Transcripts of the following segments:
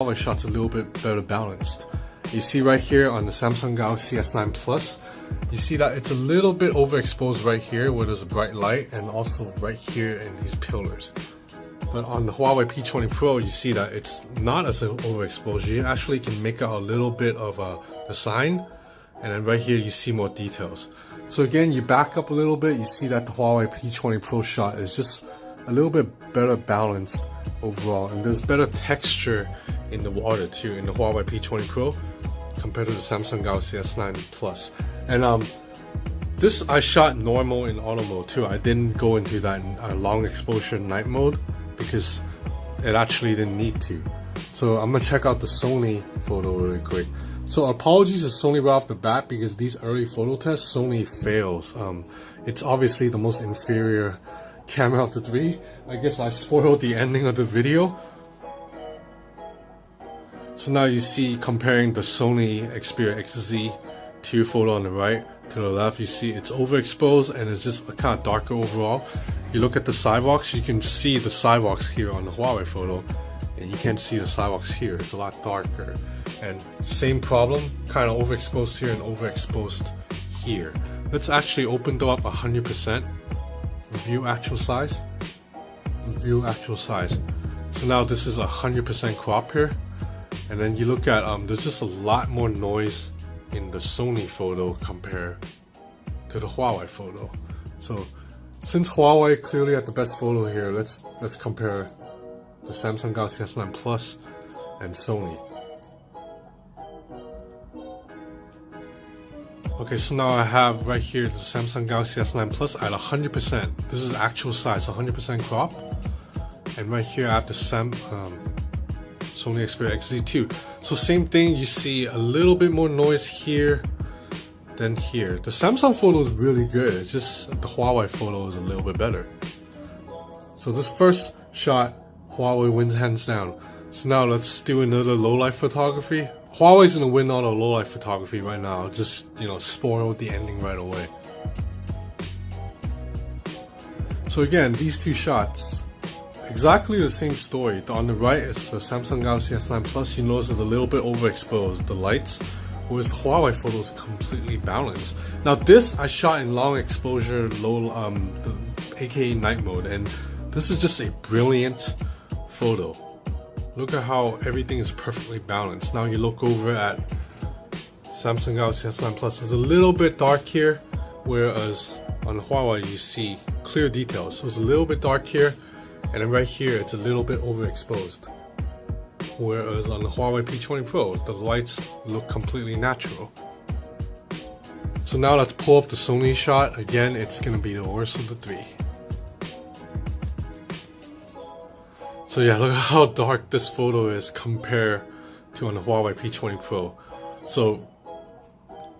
my shot's a little bit better balanced. You see right here on the Samsung Galaxy S9 Plus, you see that it's a little bit overexposed right here where there's a bright light, and also right here in these pillars. But on the Huawei P20 Pro, you see that it's not as overexposed. You actually can make out a little bit of a sign, and then right here you see more details. So again, you back up a little bit, you see that the Huawei P20 Pro shot is just a little bit better balanced overall, and there's better texture in the water too in the Huawei P20 Pro compared to the Samsung Galaxy S9 Plus. And this I shot normal in auto mode too. I didn't go into that long exposure night mode because it actually didn't need to. So I'm gonna check out the Sony photo really quick. So apologies to Sony right off the bat, because these early photo tests Sony fails. It's obviously the most inferior camera of the three. I guess I spoiled the ending of the video. So now you see, comparing the Sony Xperia XZ2 photo on the right to the left, you see it's overexposed and it's just kind of darker overall. You look at the sidewalks, you can see the sidewalks here on the Huawei photo, and you can't see the sidewalks here. It's a lot darker. And same problem, kind of overexposed here and overexposed here. Let's actually open them up 100%. View actual size. View actual size. So now this is 100% crop here. And then you look at, there's just a lot more noise in the Sony photo compared to the Huawei photo. So since Huawei clearly had the best photo here, let's compare the Samsung Galaxy S9 Plus and Sony. Okay, so now I have right here the Samsung Galaxy S9 Plus at 100%. This is actual size, 100% crop. And right here I have the Sony Xperia XZ2. So same thing, you see a little bit more noise here than here. The Samsung photo is really good, it's just the Huawei photo is a little bit better. So this first shot, Huawei wins hands down. So now let's do another low light photography. Huawei's gonna win all the low light photography right now. Just, spoil the ending right away. So again, these two shots, exactly the same story. On the right is the Samsung Galaxy S9 Plus. You notice it's a little bit overexposed, the lights, whereas the Huawei photo is completely balanced. Now this I shot in long exposure, aka night mode, and this is just a brilliant photo. Look at how everything is perfectly balanced. Now you look over at Samsung Galaxy S9 Plus, it's a little bit dark here, whereas on the Huawei you see clear details. So it's a little bit dark here, and then right here it's a little bit overexposed. Whereas on the Huawei P20 Pro, the lights look completely natural. So now let's pull up the Sony shot. Again, it's gonna be the worst of the three. So yeah, look at how dark this photo is compared to on the Huawei P20 Pro. So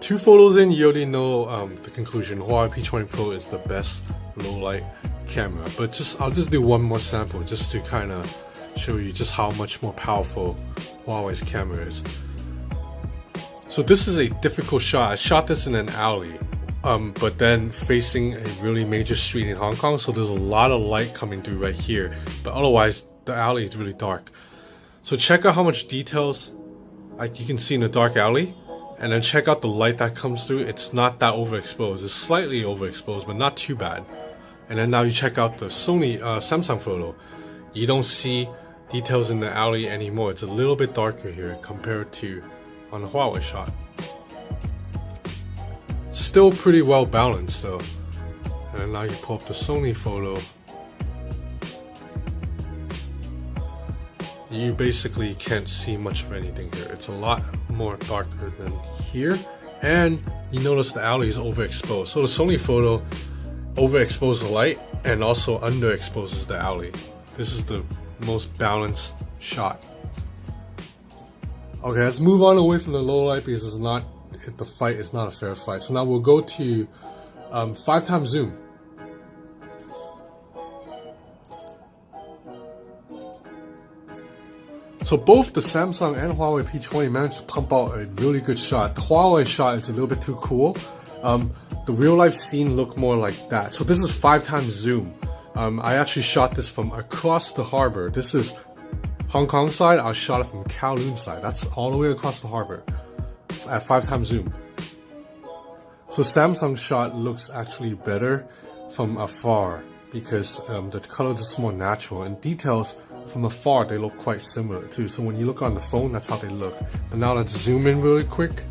two photos in, you already know the conclusion. Huawei P20 Pro is the best low light camera. But I'll just do one more sample just to kind of show you just how much more powerful Huawei's camera is. So this is a difficult shot. I shot this in an alley, but then facing a really major street in Hong Kong, so there's a lot of light coming through right here, but otherwise the alley is really dark. So check out how much details you can see in the dark alley, and then check out the light that comes through. It's not that overexposed. It's slightly overexposed, but not too bad. And then now you check out the Sony Samsung photo. You don't see details in the alley anymore. It's a little bit darker here compared to on the Huawei shot. Still pretty well balanced though. And now you pull up the Sony photo. You basically can't see much of anything here. It's a lot more darker than here. And you notice the alley is overexposed. So the Sony photo overexposes the light and also underexposes the alley. This is the most balanced shot. Okay, let's move on away from the low light because the fight is not a fair fight. So now we'll go to 5x zoom. So both the Samsung and Huawei P20 managed to pump out a really good shot. The Huawei shot is a little bit too cool. The real life scene looked more like that. So this is 5x zoom. I actually shot this from across the harbor. This is Hong Kong side, I shot it from Kowloon side. That's all the way across the harbor at 5x zoom. So Samsung shot looks actually better from afar because the color is just more natural, and details from afar they look quite similar too. So when you look on the phone, that's how they look. But now let's zoom in really quick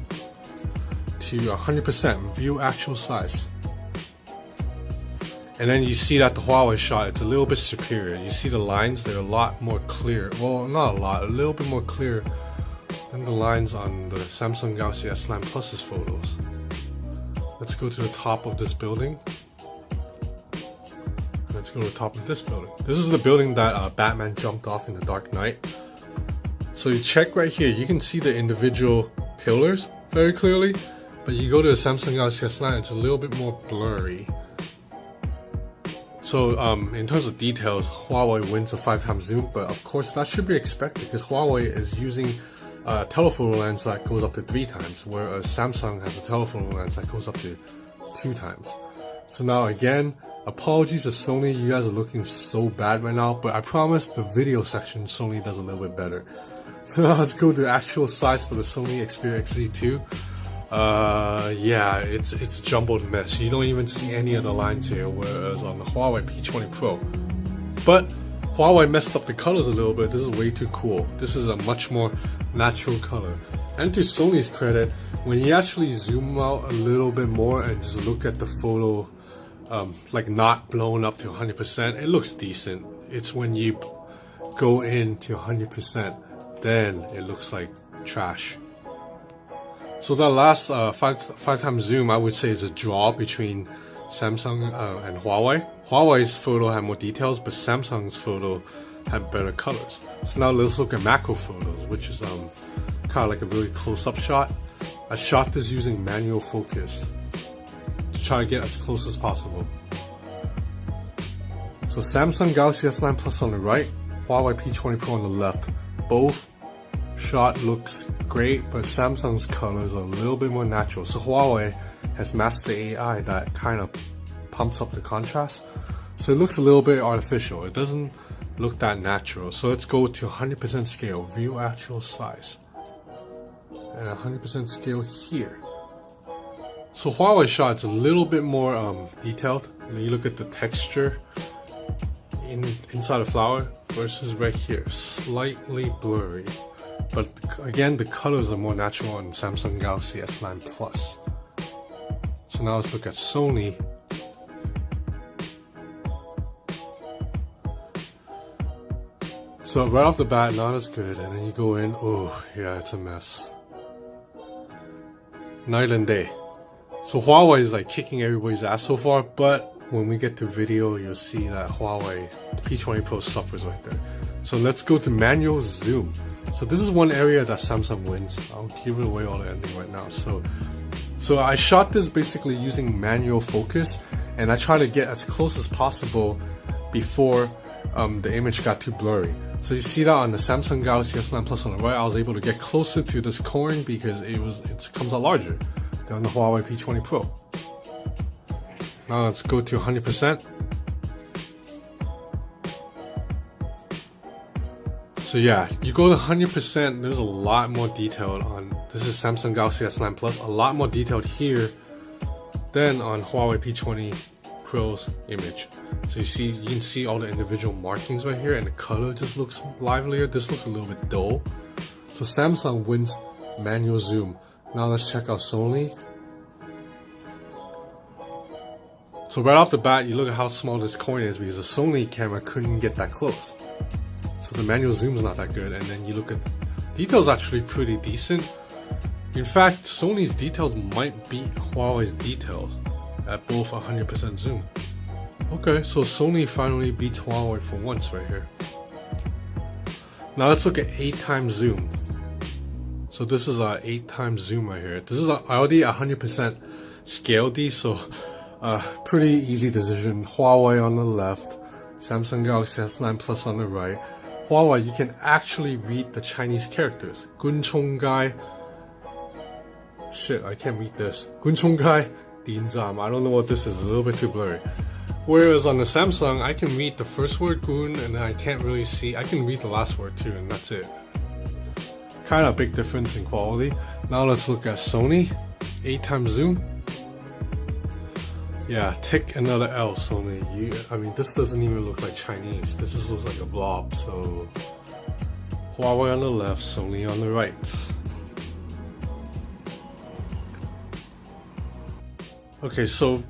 to 100%, view actual size. And then you see that the Huawei shot, it's a little bit superior. You see the lines, they're a lot more clear. Well, not a lot, a little bit more clear than the lines on the Samsung Galaxy S9 Plus's photos. Let's go to the top of this building. Let's go to the top of this building. This is the building that Batman jumped off in The Dark Knight. So you check right here, you can see the individual pillars very clearly, but you go to the Samsung Galaxy S9, it's a little bit more blurry. So in terms of details, Huawei wins a 5x zoom, but of course that should be expected because Huawei is using a telephoto lens that goes up to 3x, whereas Samsung has a telephoto lens that goes up to 2x. So now again, apologies to Sony, you guys are looking so bad right now, but I promise the video section Sony does a little bit better. So now let's go to actual size for the Sony Xperia XZ2. Yeah, it's a jumbled mess. You don't even see any of the lines here, whereas on the Huawei P20 Pro. But Huawei messed up the colors a little bit. This is way too cool. This is a much more natural color. And to Sony's credit, when you actually zoom out a little bit more and just look at the photo, like not blown up to 100%, it looks decent. It's when you go in to 100%, then it looks like trash. So that last 5x zoom, I would say, is a draw between Samsung and Huawei. Huawei's photo had more details, but Samsung's photo had better colors. So now let's look at macro photos, which is kind of like a really close-up shot. I shot this using manual focus to try to get as close as possible. So Samsung Galaxy S9 Plus on the right, Huawei P20 Pro on the left. Both shot looks great, but Samsung's colors are a little bit more natural. So Huawei has mastered the AI that kind of pumps up the contrast. So it looks a little bit artificial. It doesn't look that natural. So let's go to 100% scale, view actual size. And 100% scale here. So Huawei shot's a little bit more detailed. When you look at the texture inside the flower versus right here, slightly blurry. But again, the colors are more natural on Samsung Galaxy S9 Plus. So now let's look at Sony. So right off the bat, not as good, and then you go in, oh yeah, it's a mess. Night and day. So Huawei is like kicking everybody's ass so far, but when we get to video, you'll see that Huawei P20 Pro suffers right there. So let's go to manual zoom. So this is one area that Samsung wins. I'll give it away all the ending right now. So I shot this basically using manual focus, and I tried to get as close as possible before the image got too blurry. So you see that on the Samsung Galaxy S9 Plus on the right, I was able to get closer to this coin because it comes out larger than on the Huawei P20 Pro. Now let's go to 100%. So yeah, you go to 100%, there's a lot more detailed on, this is Samsung Galaxy S9 Plus, a lot more detailed here than on Huawei P20 Pro's image. So you can see all the individual markings right here, and the color just looks livelier. This looks a little bit dull. So Samsung wins manual zoom. Now let's check out Sony. So right off the bat, you look at how small this coin is because the Sony camera couldn't get that close. So the manual zoom is not that good, and then you look at details, actually pretty decent. In fact, Sony's details might beat Huawei's details at both 100% zoom. Okay, so Sony finally beats Huawei for once right here. Now let's look at 8x zoom. So this is a 8x zoom right here. This is already 100% scale D, so pretty easy decision. Huawei on the left, Samsung Galaxy S9 Plus on the right. Huawei, you can actually read the Chinese characters. Gunchonggai. Shit, I can't read this. Gunchonggai Dinzam. I don't know what this is. A little bit too blurry. Whereas on the Samsung, I can read the first word "goon" and I can't really see. I can read the last word too, and that's it. Kind of a big difference in quality. Now let's look at Sony. 8x zoom. Yeah, take another L, Sony. I mean, this doesn't even look like Chinese. This just looks like a blob. So, Huawei on the left, Sony on the right. Okay, so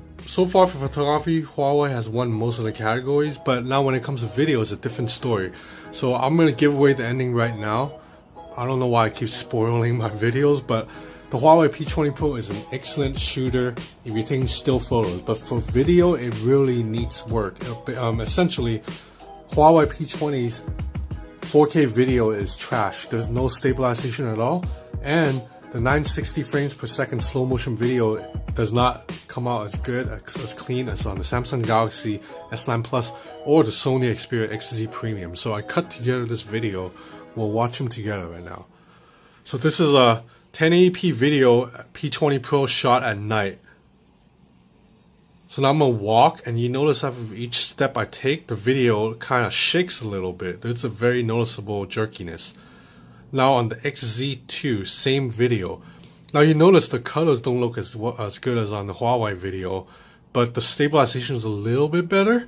far for photography, Huawei has won most of the categories, but now when it comes to video, it's a different story. So I'm gonna give away the ending right now. I don't know why I keep spoiling my videos, but the Huawei P20 Pro is an excellent shooter if you're taking still photos, but for video, it really needs work. Essentially, Huawei P20's 4K video is trash. There's no stabilization at all, and the 960 frames per second slow motion video does not come out as good, as clean as on the Samsung Galaxy S9 Plus or the Sony Xperia XZ Premium. So I cut together this video. We'll watch them together right now. So this is a 1080p video P20 Pro shot at night. So now I'm gonna walk, and you notice after each step I take, the video kind of shakes a little bit. There's a very noticeable jerkiness. Now on the XZ2, same video. Now you notice the colors don't look as good as on the Huawei video, but the stabilization is a little bit better.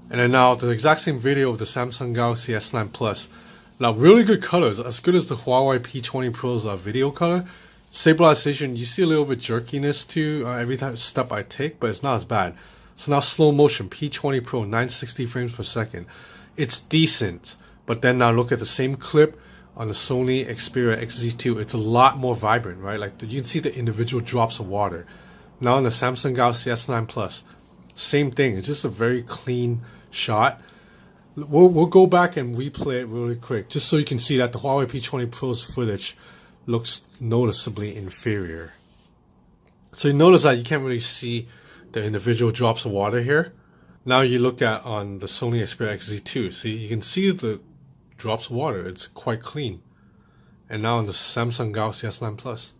And then now the exact same video of the Samsung Galaxy S9 Plus. Now really good colors, as good as the Huawei P20 Pro's video color. Stabilization, you see a little bit jerkiness too every step I take, but it's not as bad. So now slow motion, P20 Pro, 960 frames per second. It's decent, but then now look at the same clip on the Sony Xperia XZ2. It's a lot more vibrant, right? Like you can see the individual drops of water. Now on the Samsung Galaxy S9 Plus, same thing. It's just a very clean shot. We'll go back and replay it really quick, just so you can see that the Huawei P20 Pro's footage looks noticeably inferior. So you notice that you can't really see the individual drops of water here. Now you look at on the Sony Xperia XZ2, see, you can see the drops of water. It's quite clean. And now on the Samsung Galaxy S9 Plus.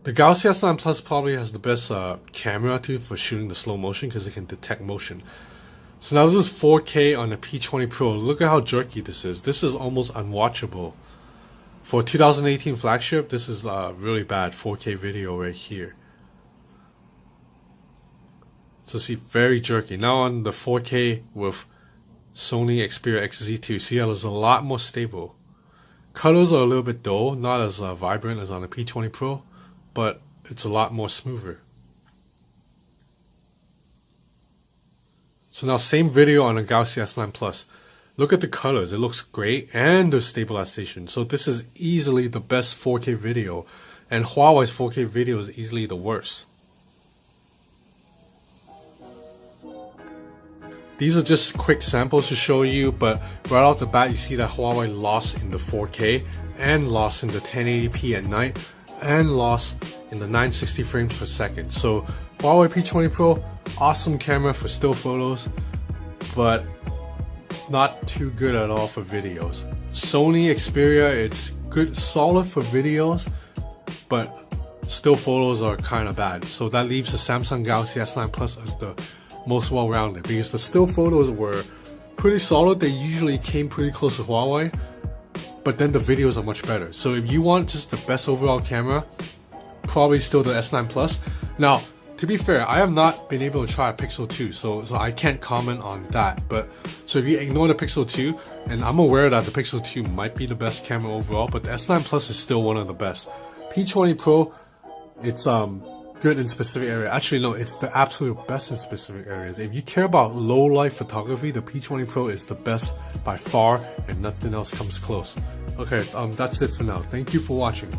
The Galaxy S9 Plus probably has the best camera too for shooting the slow motion because it can detect motion. So now this is 4K on the P20 Pro. Look at how jerky this is. This is almost unwatchable. For 2018 flagship, this is really bad 4K video right here. So see, very jerky. Now on the 4K with Sony Xperia XZ2, see how it's a lot more stable. Colors are a little bit dull, not as vibrant as on the P20 Pro, but it's a lot more smoother. So now same video on the Galaxy S9 Plus. Look at the colors, it looks great, and the stabilization. So this is easily the best 4K video, and Huawei's 4K video is easily the worst. These are just quick samples to show you, but right off the bat you see that Huawei lost in the 4K, and lost in the 1080p at night, and lost in the 960 frames per second. So Huawei P20 Pro, awesome camera for still photos, but not too good at all for videos. Sony Xperia, it's good, solid for videos, but still photos are kind of bad. So that leaves the Samsung Galaxy S9 Plus as the most well-rounded, because the still photos were pretty solid. They usually came pretty close to Huawei, but then the videos are much better. So if you want just the best overall camera, probably still the S9 Plus. Now, to be fair, I have not been able to try a Pixel 2, so I can't comment on that. But so if you ignore the Pixel 2, and I'm aware that the Pixel 2 might be the best camera overall, but the S9 Plus is still one of the best. P20 Pro, it's good in specific areas. Actually, no, it's the absolute best in specific areas. If you care about low light photography, the P20 Pro is the best by far, and nothing else comes close. Okay, that's it for now. Thank you for watching.